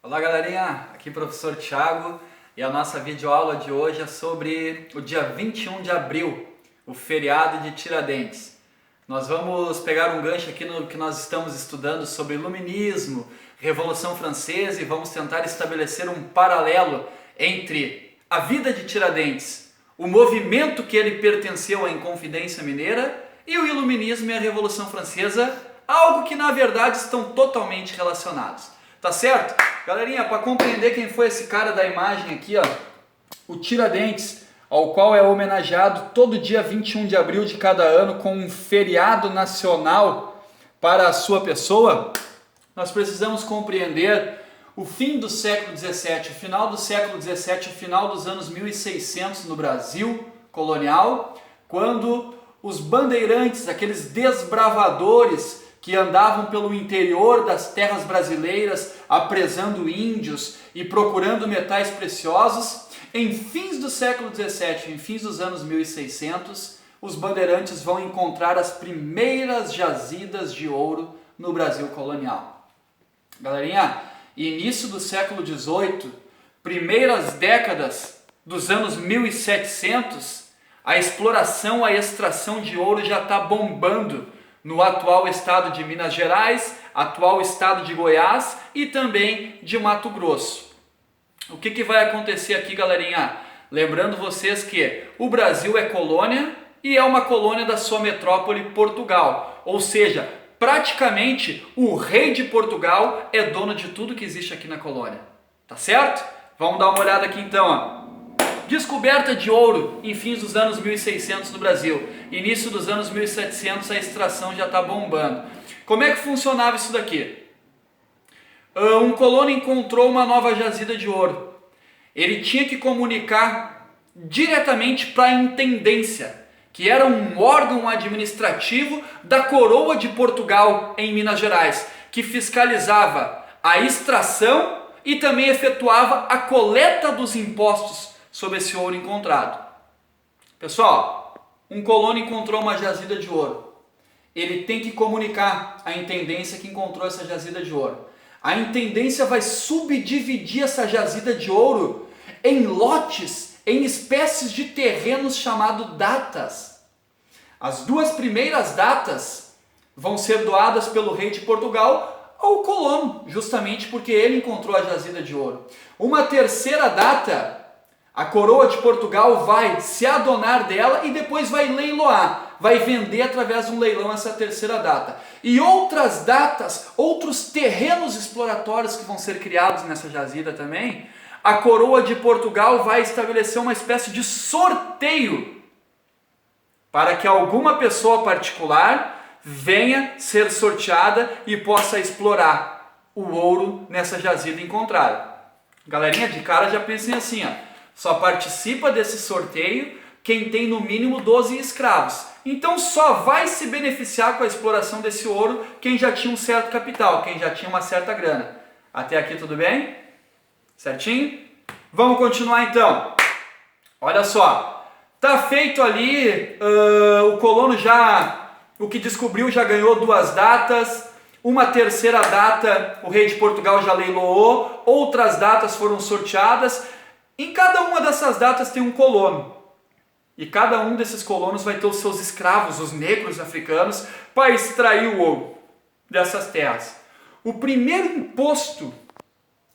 Olá galerinha, aqui é o professor Thiago e a nossa videoaula de hoje é sobre o dia 21 de abril, o feriado de Tiradentes. Nós vamos pegar um gancho aqui no que nós estamos estudando sobre iluminismo, Revolução Francesa e vamos tentar estabelecer um paralelo entre a vida de Tiradentes, o movimento que ele pertenceu à Inconfidência Mineira e o iluminismo e a Revolução Francesa, algo que na verdade estão totalmente relacionados. Tá certo? Galerinha, para compreender quem foi esse cara da imagem aqui, ó, o Tiradentes, ao qual é homenageado todo dia 21 de abril de cada ano com um feriado nacional para a sua pessoa, nós precisamos compreender o fim do século XVII, o final do século XVII, o final dos anos 1600 no Brasil colonial, quando os bandeirantes, aqueles desbravadores que andavam pelo interior das terras brasileiras, apresando índios e procurando metais preciosos, em fins do século XVII, em fins dos anos 1600, os bandeirantes vão encontrar as primeiras jazidas de ouro no Brasil colonial. Galerinha, início do século XVIII, primeiras décadas dos anos 1700, a exploração, a extração de ouro já está bombando no atual estado de Minas Gerais, atual estado de Goiás e também de Mato Grosso. O que vai acontecer aqui, galerinha? Lembrando vocês que o Brasil é colônia e é uma colônia da sua metrópole Portugal, ou seja, praticamente o rei de Portugal é dono de tudo que existe aqui na colônia, tá certo? Vamos dar uma olhada aqui então, ó. Descoberta de ouro em fins dos anos 1600 no Brasil. Início dos anos 1700 a extração já está bombando. Como é que funcionava isso daqui? Um colono encontrou uma nova jazida de ouro. Ele tinha que comunicar diretamente para a intendência, que era um órgão administrativo da coroa de Portugal em Minas Gerais, que fiscalizava a extração e também efetuava a coleta dos impostos sobre esse ouro encontrado. Pessoal, um colono encontrou uma jazida de ouro. Ele tem que comunicar à intendência que encontrou essa jazida de ouro. A intendência vai subdividir essa jazida de ouro em lotes, em espécies de terrenos chamados datas. As duas primeiras datas vão ser doadas pelo rei de Portugal ao colono, justamente porque ele encontrou a jazida de ouro. Uma terceira data, a coroa de Portugal vai se adonar dela e depois vai leiloar, vai vender através de um leilão essa terceira data. E outras datas, outros terrenos exploratórios que vão ser criados nessa jazida também, a coroa de Portugal vai estabelecer uma espécie de sorteio para que alguma pessoa particular venha ser sorteada e possa explorar o ouro nessa jazida encontrada. Galerinha, de cara já pensem assim, ó. Só participa desse sorteio quem tem no mínimo 12 escravos. Então só vai se beneficiar com a exploração desse ouro quem já tinha um certo capital, quem já tinha uma certa grana. Até aqui tudo bem? Certinho? Vamos continuar então. Olha só, tá feito ali, o colono o que descobriu já ganhou duas datas. Uma terceira data o rei de Portugal já leiloou, outras datas foram sorteadas. Em cada uma dessas datas tem um colono. E cada um desses colonos vai ter os seus escravos, os negros africanos, para extrair o ouro dessas terras. O primeiro imposto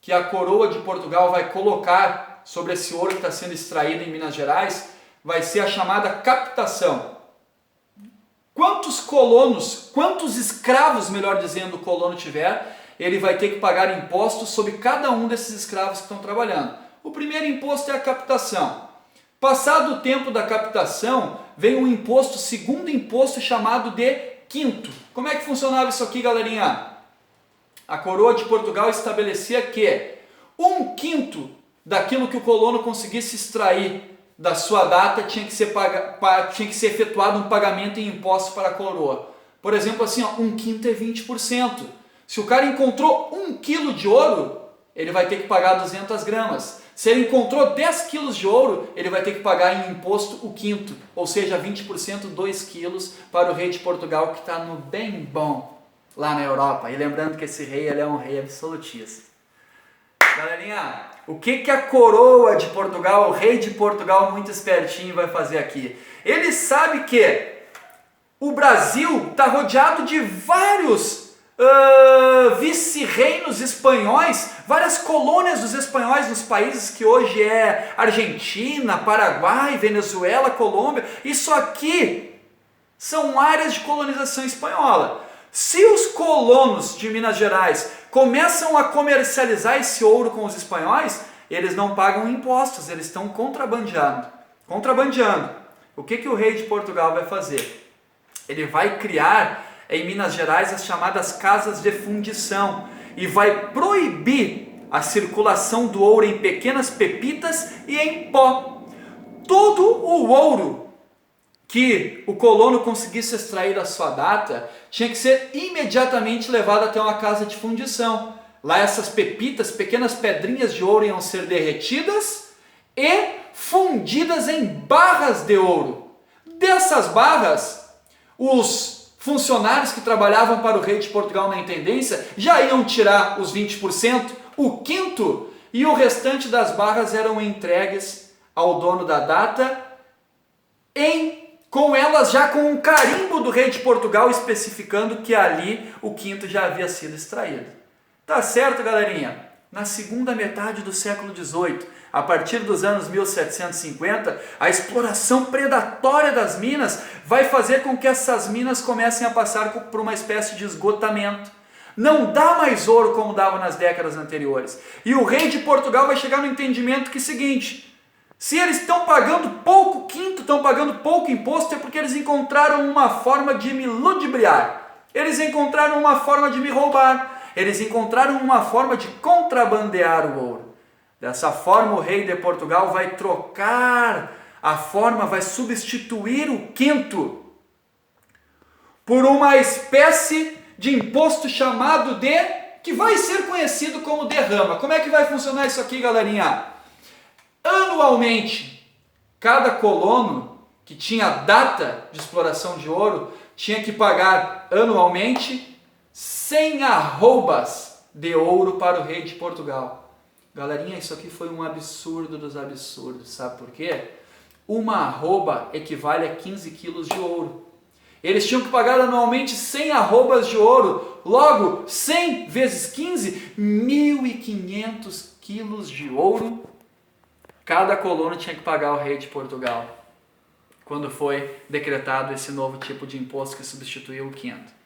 que a coroa de Portugal vai colocar sobre esse ouro que está sendo extraído em Minas Gerais vai ser a chamada captação. Quantos colonos, quantos escravos, melhor dizendo, o colono tiver, ele vai ter que pagar impostos sobre cada um desses escravos que estão trabalhando. O primeiro imposto é a captação. Passado o tempo da captação, vem um imposto, segundo imposto, chamado de quinto. Como é que funcionava isso aqui, galerinha? A coroa de Portugal estabelecia que 1/5 daquilo que o colono conseguisse extrair da sua data tinha que ser efetuado um pagamento em impostos para a coroa. Por exemplo, assim, ó, 1/5 é 20%. Se o cara encontrou 1 quilo de ouro, ele vai ter que pagar 200 gramas. Se ele encontrou 10 quilos de ouro, ele vai ter que pagar em imposto o quinto, ou seja, 20%, 2 quilos para o rei de Portugal, que está no bem bom lá na Europa. E lembrando que esse rei ele é um rei absolutista. Galerinha, o que a coroa de Portugal, o rei de Portugal muito espertinho vai fazer aqui? Ele sabe que o Brasil está rodeado de vários vice-reinos espanhóis, várias colônias dos espanhóis nos países que hoje é Argentina, Paraguai, Venezuela, Colômbia. Isso aqui são áreas de colonização espanhola. Se os colonos de Minas Gerais começam a comercializar esse ouro com os espanhóis, eles não pagam impostos, eles estão contrabandeando. O que o rei de Portugal vai fazer? Ele vai criar em Minas Gerais as chamadas casas de fundição e vai proibir a circulação do ouro em pequenas pepitas e em pó. Todo o ouro que o colono conseguisse extrair da sua data tinha que ser imediatamente levado até uma casa de fundição. Lá essas pepitas, pequenas pedrinhas de ouro, iam ser derretidas e fundidas em barras de ouro. Dessas barras, os funcionários que trabalhavam para o rei de Portugal na intendência já iam tirar os 20%, o quinto, e o restante das barras eram entregues ao dono da data, com elas já com um carimbo do rei de Portugal especificando que ali o quinto já havia sido extraído. Tá certo, galerinha? Na segunda metade do século XVIII, a partir dos anos 1750, a exploração predatória das minas vai fazer com que essas minas comecem a passar por uma espécie de esgotamento. Não dá mais ouro como dava nas décadas anteriores. E o rei de Portugal vai chegar no entendimento que é o seguinte: se eles estão pagando pouco quinto, estão pagando pouco imposto, é porque eles encontraram uma forma de me ludibriar. Eles encontraram uma forma de me roubar. Eles encontraram uma forma de contrabandear o ouro. Dessa forma, o rei de Portugal vai trocar a forma, vai substituir o quinto por uma espécie de imposto chamado que vai ser conhecido como derrama. Como é que vai funcionar isso aqui, galerinha? Anualmente, cada colono que tinha data de exploração de ouro tinha que pagar anualmente 100 arrobas de ouro para o rei de Portugal. Galerinha, isso aqui foi um absurdo dos absurdos, sabe por quê? Uma arroba equivale a 15 quilos de ouro. Eles tinham que pagar anualmente 100 arrobas de ouro, logo 100 vezes 15, 1.500 quilos de ouro. Cada colono tinha que pagar ao rei de Portugal, quando foi decretado esse novo tipo de imposto que substituiu o quinto.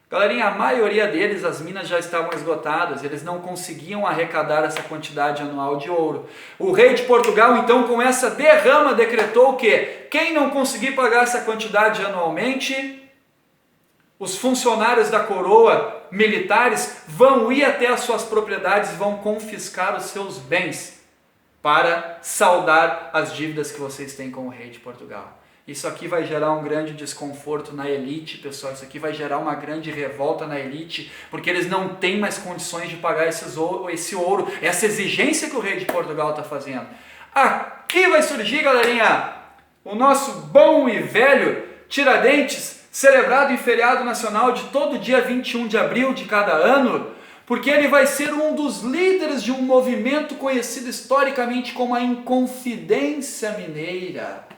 Galerinha, a maioria deles, as minas já estavam esgotadas, eles não conseguiam arrecadar essa quantidade anual de ouro. O rei de Portugal, então, com essa derrama, decretou que quem não conseguir pagar essa quantidade anualmente, os funcionários da coroa, militares, vão ir até as suas propriedades e vão confiscar os seus bens para saldar as dívidas que vocês têm com o rei de Portugal. Isso aqui vai gerar um grande desconforto na elite, pessoal. Isso aqui vai gerar uma grande revolta na elite, porque eles não têm mais condições de pagar esse ouro, essa exigência que o rei de Portugal está fazendo. Aqui vai surgir, galerinha, o nosso bom e velho Tiradentes, celebrado em feriado nacional de todo dia 21 de abril de cada ano, porque ele vai ser um dos líderes de um movimento conhecido historicamente como a Inconfidência Mineira.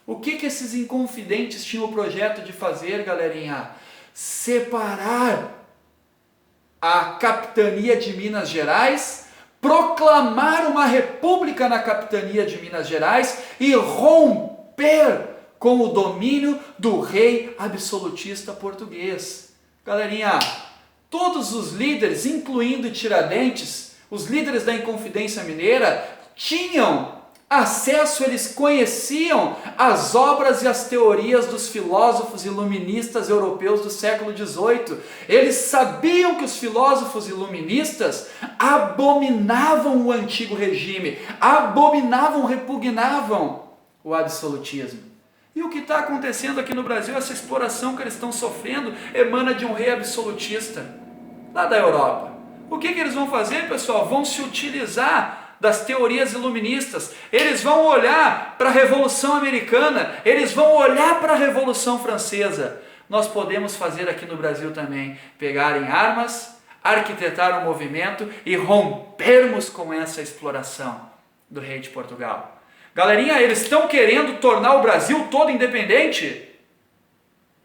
O que esses inconfidentes tinham o projeto de fazer, galerinha? Separar a capitania de Minas Gerais, proclamar uma república na capitania de Minas Gerais e romper com o domínio do rei absolutista português. Galerinha, todos os líderes, incluindo Tiradentes, os líderes da Inconfidência Mineira, tinham acesso, eles conheciam as obras e as teorias dos filósofos iluministas europeus do século XVIII. Eles sabiam que os filósofos iluministas abominavam o antigo regime, repugnavam o absolutismo. E o que está acontecendo aqui no Brasil, essa exploração que eles estão sofrendo, emana de um rei absolutista lá da Europa. O que eles vão fazer, pessoal? Vão se utilizar das teorias iluministas, eles vão olhar para a Revolução Americana, eles vão olhar para a Revolução Francesa. Nós podemos fazer aqui no Brasil também, pegar em armas, arquitetar um movimento e rompermos com essa exploração do rei de Portugal. Galerinha, eles estão querendo tornar o Brasil todo independente?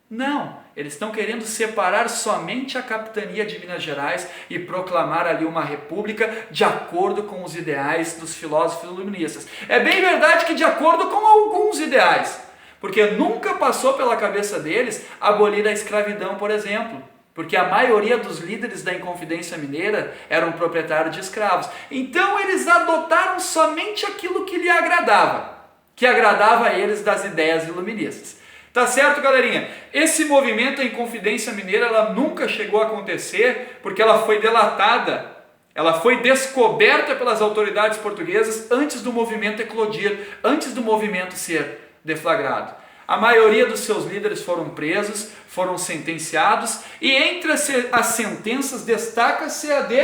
Não, eles estão querendo separar somente a capitania de Minas Gerais e proclamar ali uma república de acordo com os ideais dos filósofos iluministas. É bem verdade que de acordo com alguns ideais, porque nunca passou pela cabeça deles abolir a escravidão, por exemplo. Porque a maioria dos líderes da Inconfidência Mineira eram proprietários de escravos. Então eles adotaram somente aquilo que lhe agradava, que agradava a eles das ideias iluministas. Tá certo, galerinha? Esse movimento, a Inconfidência Mineira, ela nunca chegou a acontecer porque ela foi delatada, ela foi descoberta pelas autoridades portuguesas antes do movimento eclodir, antes do movimento ser deflagrado. A maioria dos seus líderes foram presos, foram sentenciados, e entre as sentenças destaca-se a de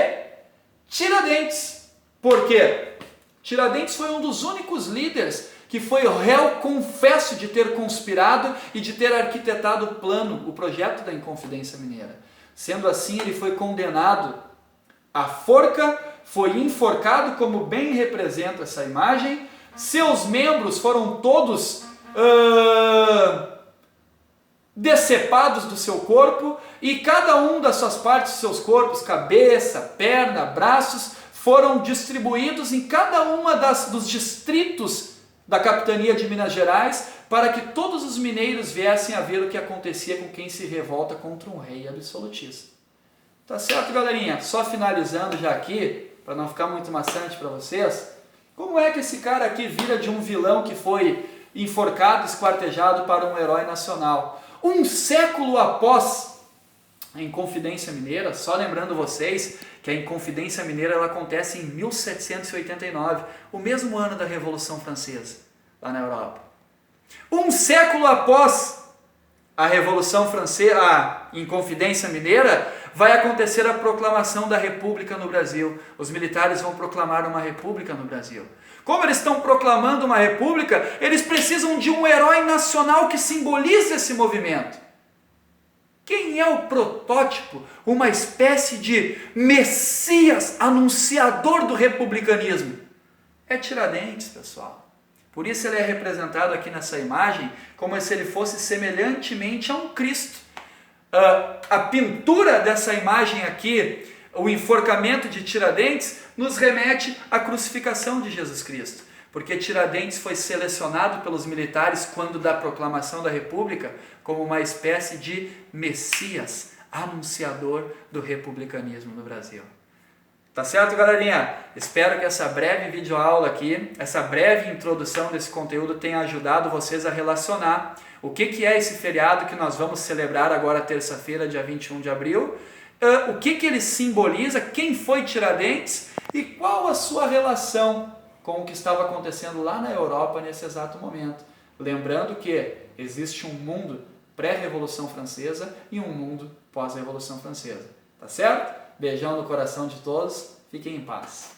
Tiradentes. Por quê? Tiradentes foi um dos únicos líderes que foi réu confesso de ter conspirado e de ter arquitetado o plano, o projeto da Inconfidência Mineira. Sendo assim, ele foi condenado à forca, foi enforcado, como bem representa essa imagem. Seus membros foram todos decepados do seu corpo, e cada um das suas partes dos seus corpos, cabeça, perna, braços, foram distribuídos em cada uma dos distritos da capitania de Minas Gerais, para que todos os mineiros viessem a ver o que acontecia com quem se revolta contra um rei absolutista. Tá certo, galerinha? Só finalizando já aqui, para não ficar muito maçante para vocês, como é que esse cara aqui vira de um vilão que foi enforcado, esquartejado, para um herói nacional? Um século após a Inconfidência Mineira, só lembrando vocês que a Inconfidência Mineira ela acontece em 1789, o mesmo ano da Revolução Francesa, lá na Europa. Um século após a Revolução Francesa, a Inconfidência Mineira, vai acontecer a proclamação da República no Brasil. Os militares vão proclamar uma república no Brasil. Como eles estão proclamando uma república, eles precisam de um herói nacional que simbolize esse movimento. Quem é o protótipo? Uma espécie de Messias anunciador do republicanismo. É Tiradentes, pessoal. Por isso ele é representado aqui nessa imagem como se ele fosse semelhantemente a um Cristo. A pintura dessa imagem aqui, o enforcamento de Tiradentes, nos remete à crucificação de Jesus Cristo, porque Tiradentes foi selecionado pelos militares quando da proclamação da República como uma espécie de Messias, anunciador do republicanismo no Brasil. Tá certo, galerinha? Espero que essa breve videoaula aqui, essa breve introdução desse conteúdo tenha ajudado vocês a relacionar o que é esse feriado que nós vamos celebrar agora terça-feira, dia 21 de abril, o que ele simboliza, quem foi Tiradentes e qual a sua relação com o que estava acontecendo lá na Europa nesse exato momento. Lembrando que existe um mundo pré-Revolução Francesa e um mundo pós-Revolução Francesa. Tá certo? Beijão no coração de todos. Fiquem em paz.